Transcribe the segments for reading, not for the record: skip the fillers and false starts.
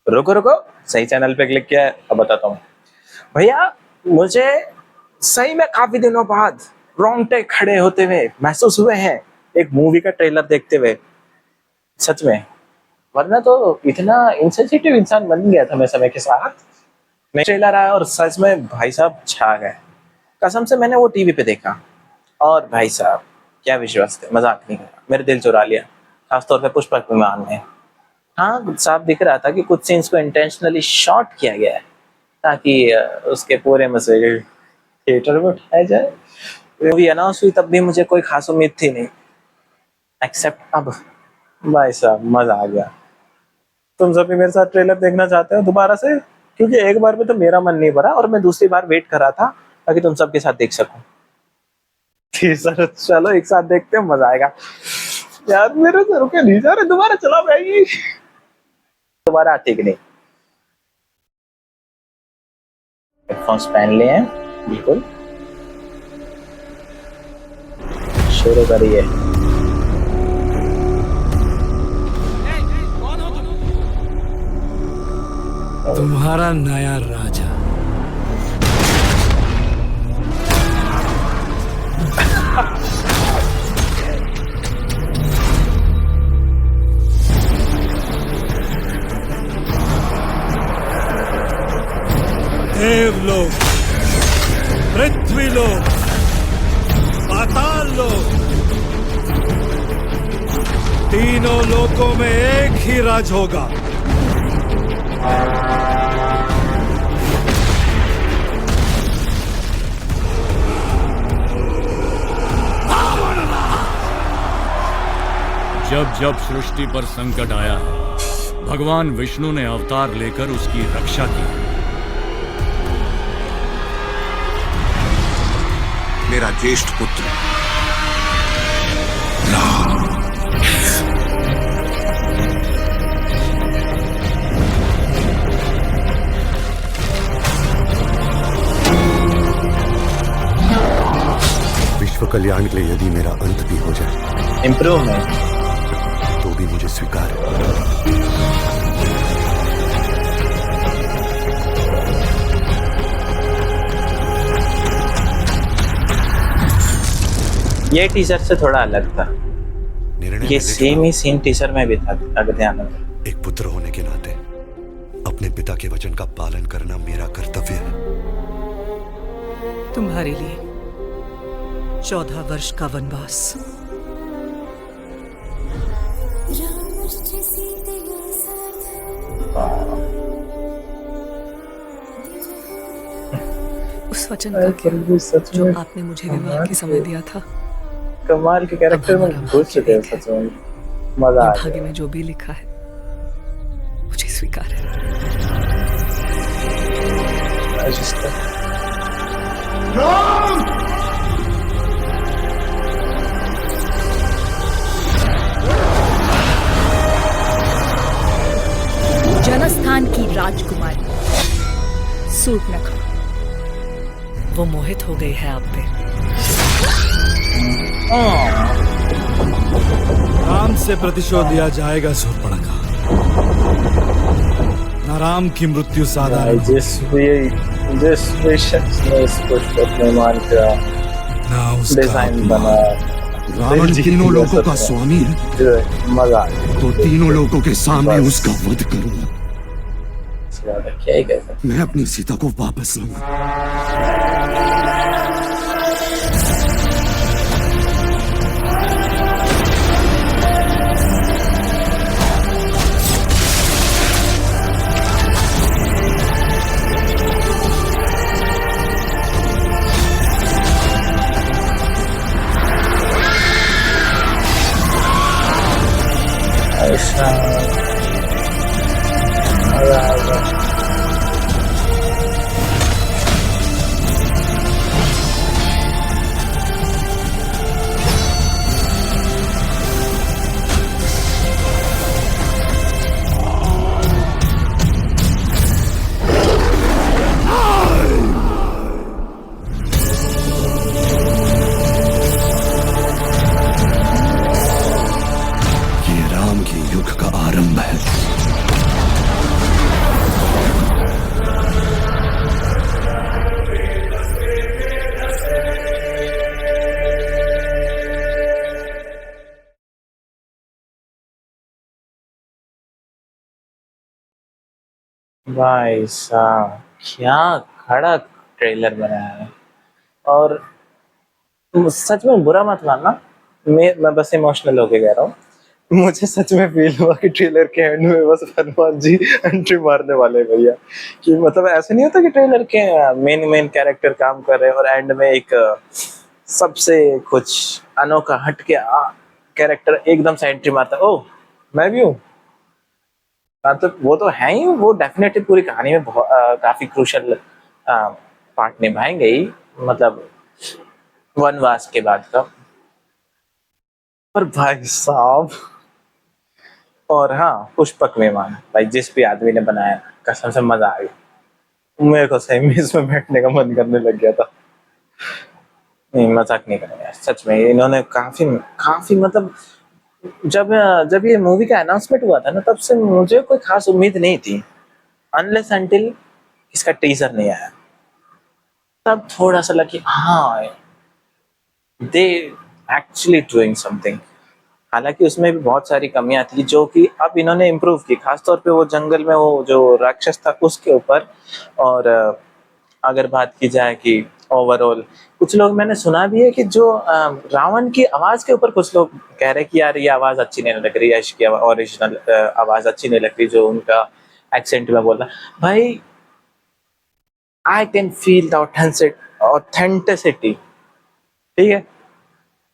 रुको रुको, सही चैनल पे क्लिक किया है, अब बताता हूँ भैया। मुझे सही में काफी दिनों बाद रोंगटे खड़े होते हुए महसूस हुए हैं एक मूवी का ट्रेलर देखते हुए, सच में। वरना तो इतना इनसेंसिटिव इंसान बन गया था मैं समय के साथ। मैं ट्रेलर आया और सच में भाई साहब छा गए। कसम से मैंने वो टीवी पे देखा और भाई साहब क्या विश्वास थे, मजाक नहीं कर रहा, मेरे दिल चुरा लिया। खासतौर पे पुष्पक विमान में हाँ साफ दिख रहा था कि कुछ सीन्स को इंटेंशनली शॉर्ट किया गया है ताकि उसके पूरे मजे थिएटर में उठाया जाए। मूवी अनाउंस हुई तब भी मुझे कोई खास उम्मीद थी नहीं, एक्सेप्ट अब भाई साहब मजा आ गया। तुम सभी मेरे साथ ट्रेलर देखना चाहते हो दोबारा से? क्योंकि एक बार में तो मेरा मन नहीं भरा और मैं दूसरी बार वेट कर रहा था ताकि तुम सबके साथ देख सकूं। सर चलो एक साथ देखते हैं, मजा आएगा। यार मेरे से रुके नहीं जा रहे, दोबारा चला भाई, दोबारा ठीक नहीं। हेडफोन्स पहन लिए हैं बिल्कुल, शुरू करिए। तुम्हारा नया राजा देवलोक, पृथ्वीलोक, पाताल लोक, तीनों लोकों में एक ही राज होगा। जब जब सृष्टि पर संकट आया है, भगवान विष्णु ने अवतार लेकर उसकी रक्षा की। मेरा ज्येष्ठ पुत्र राम। विश्व कल्याण के लिए यदि मेरा अंत भी हो जाए, इम्प्रूवमेंट तो भी मुझे स्वीकार है। ये टीजर से थोड़ा अलग था, निर्णय ये मैंने सेम ही सीन टीजर में भी था। अगर ध्यान हो एक पुत्र होने के नाते अपने पिता के वचन का पालन करना मेरा कर्तव्य है। तुम्हारे लिए 14 वर्ष का वनवास। उस वचन का जो आपने मुझे विवाह के समय दिया था, कमाल के कैरेक्टर में घुस चुके हैं सच में, मजा आ भाग्य में जो भी लिखा है मुझे स्वीकार है। जनस्थान की राजकुमारी सूर्पनखा, वो मोहित हो गई है आप पे। राम से प्रतिशोध लिया जाएगा शूर्पणखा। न राम की मृत्यु साधारण, जिस भी शख्स ने इस पुष्पक विमान का न उसका डिजाइन बना, रावण तीनों लोकों का स्वामी है, मजा आ गया। तो तीनों लोकों के सामने उसका वध करूंगा। क्या ही कह सकते। मैं अपनी सीता को वापस लाऊंगा। ऐसा मजा आएगा। भाई साहब क्या कड़क ट्रेलर बनाया है। और सच में बुरा मत मानना, मैं बस इमोशनल होके कह रहा हूँ। मुझे सच में फील हुआ कि ट्रेलर के एंड में बस हनुमान जी एंट्री मारने वाले हैं भैया। कि मतलब ऐसा नहीं होता कि ट्रेलर के मेन कैरेक्टर काम कर रहे हैं और एंड में एक सबसे कुछ अनोखा हट के कैरेक्टर एकदम से एंट्री मारता है, ओह मैं भी हूँ। हाँ तो वो तो है ही, वो डेफिनेटली पूरी कहानी में काफी क्रूशल पार्ट निभाएंगे ही, मतलब वनवास के बाद का। पर भाई साहब, और हाँ पुष्पक विमान भाई जिस भी आदमी ने बनाया, कसम से मजा आ गया। मेरे को सही में इसमें बैठने का मन करने लग गया था। नहीं मजाक नहीं कर रहा यार, सच में इन्होंने काफी काफी मतलब जब जब ये मूवी का अनाउंसमेंट हुआ था ना, तब से मुझे कोई खास उम्मीद नहीं थी, अनलेस अनटिल इसका टीजर नहीं आया। तब थोड़ा सा लगा कि हाँ दे एक्चुअली डूइंग समथिंग। हालांकि उसमें भी बहुत सारी कमियां थी जो कि अब इन्होंने इम्प्रूव की, खासतौर पे वो जंगल में वो जो राक्षस था उसके ऊपर। और अगर बात की जाए कि ओवरऑल कुछ लोग मैंने सुना भी है कि जो रावण की आवाज के ऊपर कुछ लोग कह रहे हैं कि यार ये आवाज अच्छी नहीं लग रही, यश की ओरिजिनल आवाज अच्छी नहीं लग रही जो उनका एक्सेंट में बोल रहा भाई। I can feel the authenticity, ठीक है।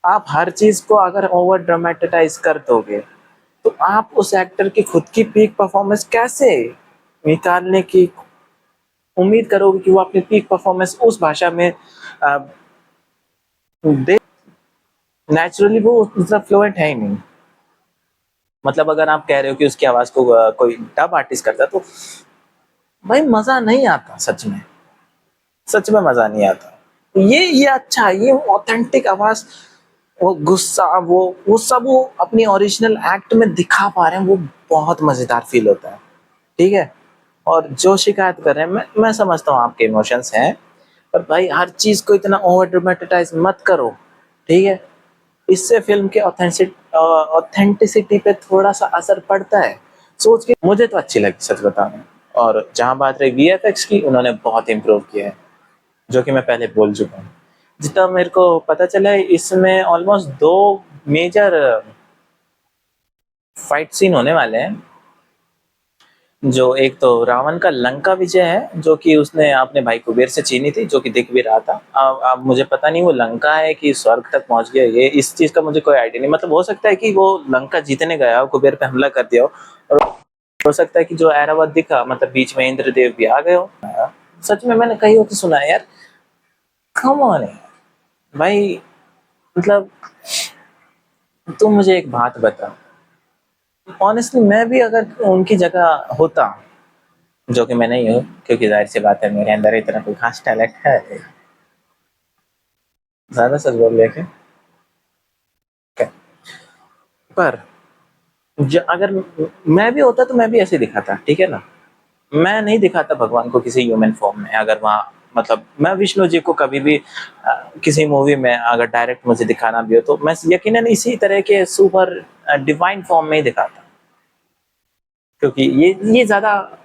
आप हर चीज को अगर ओवर ड्रामेटाइज कर दोगे तो आप उस एक्टर की खुद की पीक परफॉर्मेंस कैसे निकालने की उम्मीद करोगे कि वो अपनी पीक परफॉर्मेंस उस भाषा में अ, दे। नेचुरली वो उतना फ्लुएंट है ही नहीं। मतलब अगर आप कह रहे हो कि उसकी आवाज को कोई डब आर्टिस्ट करता तो भाई मजा नहीं आता, सच में मजा नहीं आता। ये अच्छा, ये ऑथेंटिक आवाज, वो गुस्सा, वो सब वो अपनी ओरिजिनल एक्ट में दिखा पा रहे हैं, वो बहुत मजेदार फील होता है, ठीक है। और जो शिकायत कर रहे हैं, मैं समझता हूँ आपके इमोशंस हैं, पर भाई हर चीज को इतना ओवर ड्रामेटाइज मत करो, ठीक है। इससे फिल्म के ऑथेंटिसिटी पे थोड़ा सा असर पड़ता है। सोच के मुझे तो अच्छी लगी सच बताऊं। और जहां बात रही वीएफएक्स की, उन्होंने बहुत इम्प्रूव किया है, जो कि मैं पहले बोल चुका हूँ। जितना मेरे को पता चला है इसमें ऑलमोस्ट 2 मेजर फाइट सीन होने वाले हैं। जो एक तो रावण का लंका विजय है, जो कि उसने अपने भाई कुबेर से छीनी थी, जो कि दिख भी रहा था। अब मुझे पता नहीं वो लंका है कि स्वर्ग तक पहुंच गया, ये इस चीज का मुझे कोई आइडिया नहीं। मतलब हो सकता है कि वो लंका जीतने गया हो, कुबेर पे हमला कर दिया हो, और हो सकता है कि जो ऐरावत दिखा, मतलब बीच में इंद्रदेव भी आ गए हो। सच में मैंने कहीं होकर सुना है यार, कम ऑन भाई। मतलब तुम मुझे एक बात बता, ऑनेस्टली मैं भी अगर उनकी जगह होता, जो कि मैं नहीं हूँ, क्योंकि जाहिर सी बात है मेरे अंदर इतना कोई खास टैलेंट है, ज्यादा सच बोल लेके क्या? पर अगर मैं भी होता तो मैं भी ऐसे दिखाता, ठीक है ना। मैं नहीं दिखाता भगवान को किसी ह्यूमन फॉर्म में। अगर वहाँ मतलब मैं विष्णु जी को कभी भी किसी मूवी में अगर डायरेक्ट मुझे दिखाना भी हो तो मैं यकीनन इसी तरह के सुपर डिवाइन फॉर्म में ही दिखाता, क्योंकि ये ज्यादा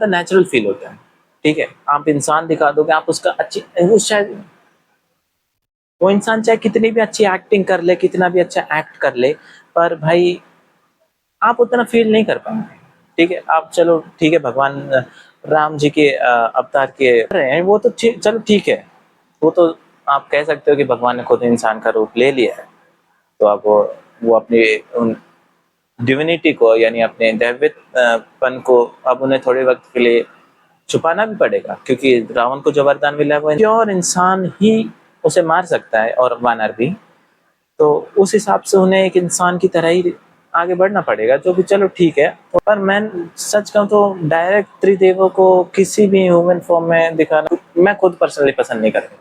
नेचुरल फील होता है, ठीक है। आप इंसान दिखा दोगे, आप उसका अच्छी वो शायद वो इंसान चाहे कितनी भी अच्छी एक्टिंग कर ले, कितना भी अच्छा एक्ट कर ले, पर भाई आप उतना फील नहीं कर पाएंगे, ठीक है। आप चलो ठीक है, भगवान राम जी के अवतार के रहे हैं, वो तो चलो ठीक है। वो तो आप कह सकते हो कि भगवान ने खुद इंसान का रूप ले लिया है, तो अब वो अपनी उन डिविनिटी को, यानी अपने दैवत्वपन को अब उन्हें थोड़े वक्त के लिए छुपाना भी पड़ेगा, क्योंकि रावण को जो वरदान मिला है वो प्योर इंसान ही उसे मार सकता है, और वानर भी। तो उस हिसाब से उन्हें एक इंसान की तरह ही आगे बढ़ना पड़ेगा, जो कि चलो ठीक है। पर मैं सच कहूँ तो डायरेक्ट त्रिदेवों को किसी भी ह्यूमन फॉर्म में दिखाना मैं खुद पर्सनली पसंद नहीं करूँगा।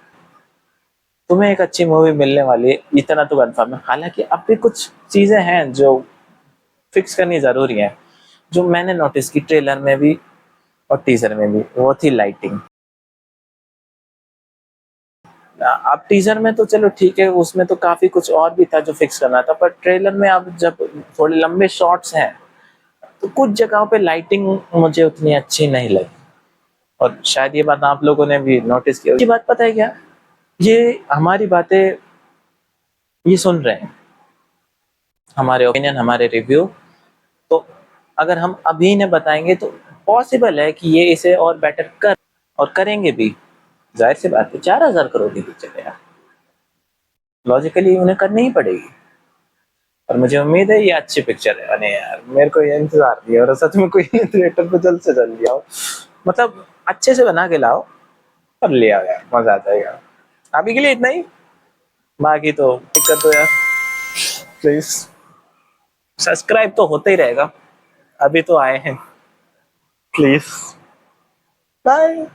तुम्हें एक अच्छी मूवी मिलने वाली है, इतना तो कंफर्म है। हालांकि अब भी कुछ चीजें हैं जो फिक्स करनी जरूरी है, जो मैंने नोटिस की ट्रेलर में भी और टीजर में भी, वो थी लाइटिंग। अब टीजर में तो चलो ठीक है, उसमें तो काफी कुछ और भी था जो फिक्स करना था, पर ट्रेलर में अब जब थोड़े लंबे शॉट्स हैं तो कुछ जगहों पे लाइटिंग मुझे उतनी अच्छी नहीं लगी, और शायद ये बात आप लोगों ने भी नोटिस की। ये बात पता है क्या, ये हमारी बातें ये सुन रहे हैं, हमारे ओपिनियन, हमारे रिव्यू, तो अगर हम अभी इन्हें बताएंगे तो पॉसिबल है कि ये इसे और बेटर कर और करेंगे भी। जाहिर सी बात है, 4000 करोड़ की पिक्चर है यार, लॉजिकली उन्हें करनी ही पड़ेगी। और मुझे उम्मीद है ये अच्छी पिक्चर है। अरे यार मेरे को ये इंतजार नहीं है, और सच में कोई थिएटर पे जल्द से जल्द ले आओ, मतलब अच्छे से बना के लाओ और ले आओ यार, मजा आ जाएगा। अभी के लिए इतना ही, बाकी तो दिक्कत तो यार प्लीज सब्सक्राइब तो होता ही रहेगा, अभी तो आए हैं, प्लीज बाय।